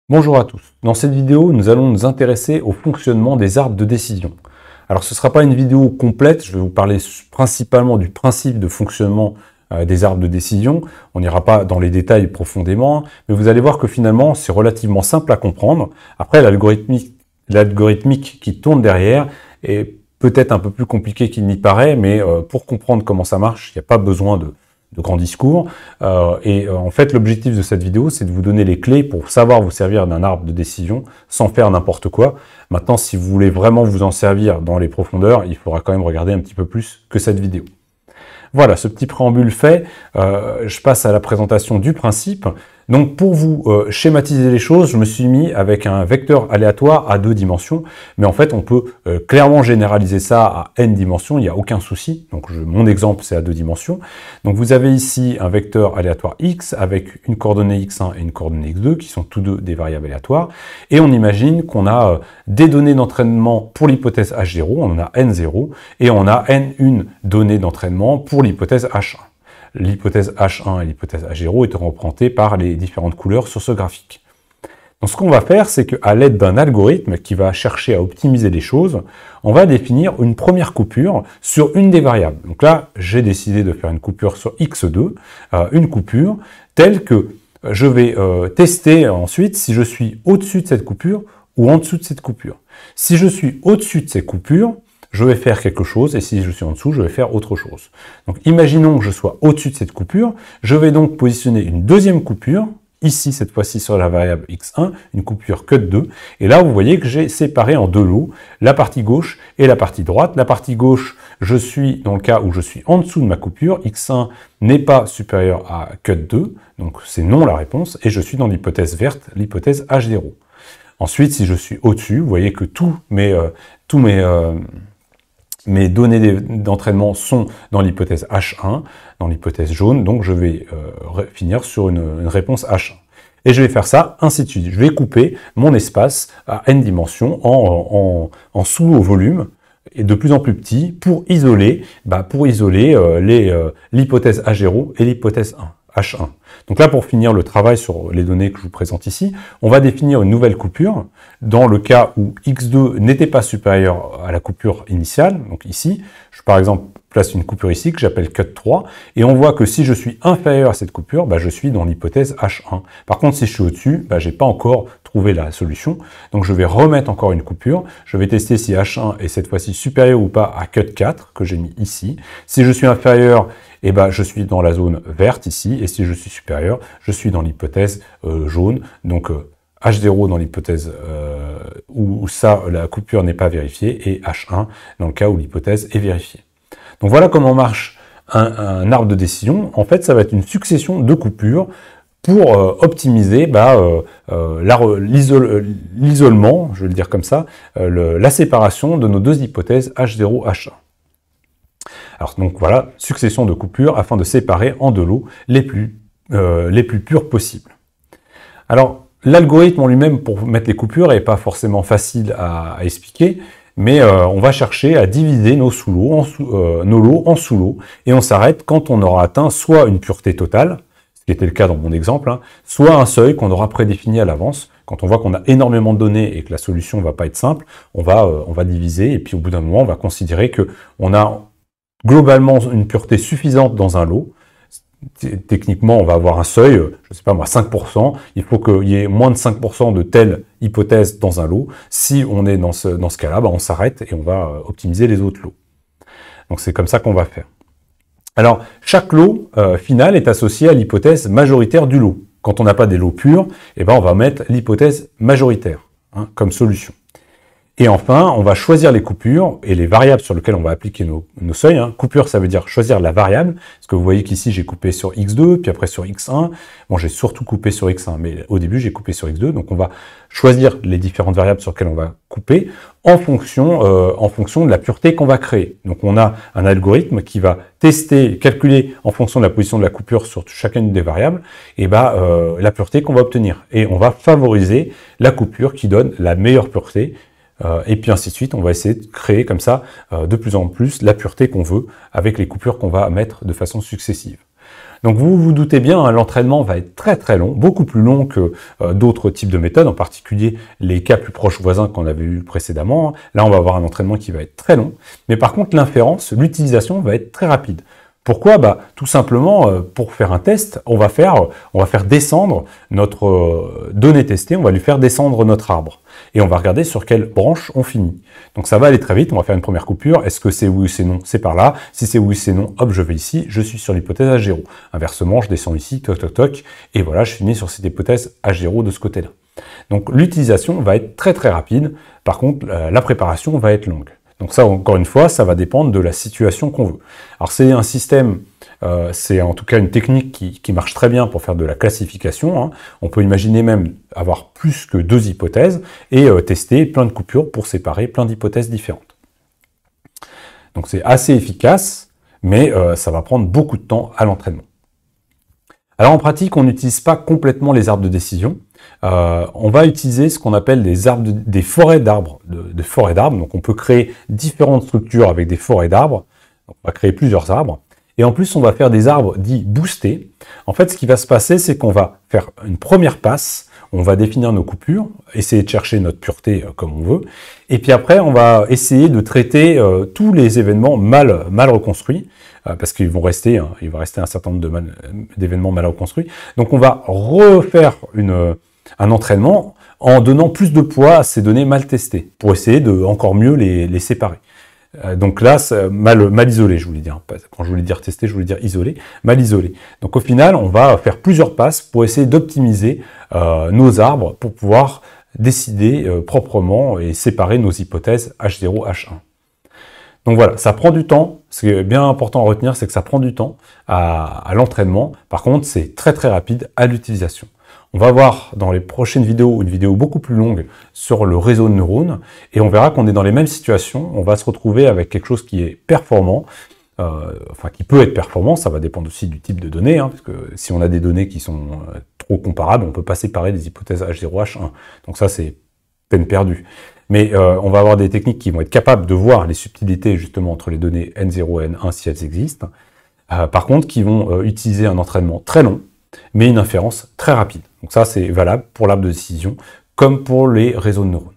Bonjour à tous. Dans cette vidéo, nous allons nous intéresser au fonctionnement des arbres de décision. Alors ce ne sera pas une vidéo complète, je vais vous parler principalement du principe de fonctionnement des arbres de décision. On n'ira pas dans les détails profondément, mais vous allez voir que finalement c'est relativement simple à comprendre. Après, l'algorithmique qui tourne derrière est peut-être un peu plus compliqué qu'il n'y paraît, mais pour comprendre comment ça marche, il n'y a pas besoin de grands discours. En fait, l'objectif de cette vidéo, c'est de vous donner les clés pour savoir vous servir d'un arbre de décision sans faire n'importe quoi. Maintenant, si vous voulez vraiment vous en servir dans les profondeurs, il faudra quand même regarder un petit peu plus que cette vidéo. Voilà, ce petit préambule fait, je passe à la présentation du principe. Donc pour vous schématiser les choses, je me suis mis avec un vecteur aléatoire à 2 dimensions, mais en fait on peut clairement généraliser ça à n dimensions, il n'y a aucun souci. Donc mon exemple c'est à 2 dimensions. Donc vous avez ici un vecteur aléatoire x avec une coordonnée x1 et une coordonnée x2 qui sont tous deux des variables aléatoires, et on imagine qu'on a des données d'entraînement pour l'hypothèse H0, on en a n0, et on a n1 données d'entraînement pour l'hypothèse H1. L'hypothèse H1 et l'hypothèse H0 étant représentées par les différentes couleurs sur ce graphique. Donc ce qu'on va faire, c'est qu'à l'aide d'un algorithme qui va chercher à optimiser les choses, on va définir une première coupure sur une des variables. Donc là, j'ai décidé de faire une coupure sur x2, une coupure telle que je vais tester ensuite si je suis au-dessus de cette coupure ou en dessous de cette coupure. Si je suis au-dessus de cette coupure, je vais faire quelque chose, et si je suis en dessous, je vais faire autre chose. Donc imaginons que je sois au-dessus de cette coupure, je vais donc positionner une deuxième coupure, ici cette fois-ci sur la variable x1, une coupure cut 2, et là vous voyez que j'ai séparé en deux lots, la partie gauche et la partie droite. La partie gauche, je suis dans le cas où je suis en dessous de ma coupure, x1 n'est pas supérieur à cut 2, donc c'est non la réponse, et je suis dans l'hypothèse verte, l'hypothèse H0. Ensuite, si je suis au-dessus, vous voyez que tous mes données d'entraînement sont dans l'hypothèse H1, dans l'hypothèse jaune, donc je vais finir sur une réponse H1. Et je vais faire ça ainsi de suite. Je vais couper mon espace à n dimensions en sous-lots volume, et de plus en plus petit, pour isoler l'hypothèse H0 et l'hypothèse H1. Donc là, pour finir le travail sur les données que je vous présente ici, on va définir une nouvelle coupure dans le cas où x2 n'était pas supérieur à la coupure initiale. Donc ici, par exemple, place une coupure ici que j'appelle cut 3, et on voit que si je suis inférieur à cette coupure, je suis dans l'hypothèse H1. Par contre, si je suis au-dessus, je n'ai pas encore trouvé la solution, donc je vais remettre encore une coupure, je vais tester si H1 est cette fois-ci supérieur ou pas à cut 4, que j'ai mis ici. Si je suis inférieur, je suis dans la zone verte ici, et si je suis supérieur, je suis dans l'hypothèse jaune, donc H0 dans l'hypothèse où la coupure n'est pas vérifiée, et H1 dans le cas où l'hypothèse est vérifiée. Donc voilà comment marche un arbre de décision. En fait, ça va être une succession de coupures pour optimiser l'isolement, je vais le dire comme ça, la séparation de nos deux hypothèses H0, H1. Alors donc voilà, succession de coupures afin de séparer en deux lots les plus purs possibles. Alors l'algorithme en lui-même pour mettre les coupures n'est pas forcément facile à expliquer, mais on va chercher à diviser nos lots en sous-lots, et on s'arrête quand on aura atteint soit une pureté totale, ce qui était le cas dans mon exemple, soit un seuil qu'on aura prédéfini à l'avance. Quand on voit qu'on a énormément de données et que la solution ne va pas être simple, on va diviser, et puis au bout d'un moment, on va considérer qu'on a globalement une pureté suffisante dans un lot. Techniquement, on va avoir un seuil, je ne sais pas moi, 5%. Il faut qu'il y ait moins de 5% de telle hypothèse dans un lot. Si on est dans ce cas-là, on s'arrête et on va optimiser les autres lots. Donc c'est comme ça qu'on va faire. Alors, chaque lot final est associé à l'hypothèse majoritaire du lot. Quand on n'a pas des lots purs, on va mettre l'hypothèse majoritaire comme solution. Et enfin, on va choisir les coupures et les variables sur lesquelles on va appliquer nos seuils. Coupure, ça veut dire choisir la variable. Parce que vous voyez qu'ici, j'ai coupé sur x2, puis après sur x1. Bon, j'ai surtout coupé sur x1, mais au début, j'ai coupé sur x2. Donc, on va choisir les différentes variables sur lesquelles on va couper en fonction de la pureté qu'on va créer. Donc, on a un algorithme qui va tester, calculer en fonction de la position de la coupure sur chacune des variables, la pureté qu'on va obtenir. Et on va favoriser la coupure qui donne la meilleure pureté. Et puis ainsi de suite, on va essayer de créer comme ça de plus en plus la pureté qu'on veut avec les coupures qu'on va mettre de façon successive. Donc vous vous doutez bien, hein, l'entraînement va être très très long, beaucoup plus long que d'autres types de méthodes, en particulier les cas plus proches voisins qu'on avait eu précédemment. Là, on va avoir un entraînement qui va être très long, mais par contre, l'inférence, l'utilisation va être très rapide. Pourquoi? Tout simplement, pour faire un test, on va faire descendre notre donnée testée, on va lui faire descendre notre arbre. Et on va regarder sur quelle branche on finit. Donc ça va aller très vite, on va faire une première coupure. Est-ce que c'est oui ou c'est non? C'est par là. Si c'est oui, c'est non, hop, je vais ici, je suis sur l'hypothèse H0. Inversement, je descends ici, toc, toc, toc, et voilà, je finis sur cette hypothèse H0 de ce côté-là. Donc l'utilisation va être très très rapide. Par contre, la préparation va être longue. Donc ça, encore une fois, ça va dépendre de la situation qu'on veut. Alors c'est un système, c'est en tout cas une technique qui marche très bien pour faire de la classification, hein. On peut imaginer même avoir plus que 2 hypothèses et tester plein de coupures pour séparer plein d'hypothèses différentes. Donc c'est assez efficace, mais ça va prendre beaucoup de temps à l'entraînement. Alors en pratique, on n'utilise pas complètement les arbres de décision. On va utiliser ce qu'on appelle des forêts d'arbres. Donc on peut créer différentes structures avec des forêts d'arbres. On va créer plusieurs arbres. Et en plus, on va faire des arbres dits boostés. En fait, ce qui va se passer, c'est qu'on va faire une première passe. On va définir nos coupures, essayer de chercher notre pureté comme on veut. Et puis après, on va essayer de traiter tous les événements mal reconstruits, parce qu'il va rester un certain nombre d'événements mal reconstruits. Donc on va refaire un entraînement en donnant plus de poids à ces données mal testées, pour essayer de encore mieux les séparer. Donc là, mal isolé, je voulais dire. Quand je voulais dire tester, je voulais dire isolé, mal isolé. Donc au final, on va faire plusieurs passes pour essayer d'optimiser nos arbres pour pouvoir décider proprement et séparer nos hypothèses H0, H1. Donc voilà, ça prend du temps. Ce qui est bien important à retenir, c'est que ça prend du temps à l'entraînement. Par contre, c'est très très rapide à l'utilisation. On va voir dans les prochaines vidéos une vidéo beaucoup plus longue sur le réseau de neurones et on verra qu'on est dans les mêmes situations. On va se retrouver avec quelque chose qui est performant, qui peut être performant. Ça va dépendre aussi du type de données, hein, parce que si on a des données qui sont trop comparables, on ne peut pas séparer des hypothèses H0, H1. Donc ça, c'est peine perdue. Mais on va avoir des techniques qui vont être capables de voir les subtilités justement entre les données N0 et N1 si elles existent. Par contre, qui vont utiliser un entraînement très long, mais une inférence très rapide. Donc ça, c'est valable pour l'arbre de décision comme pour les réseaux de neurones.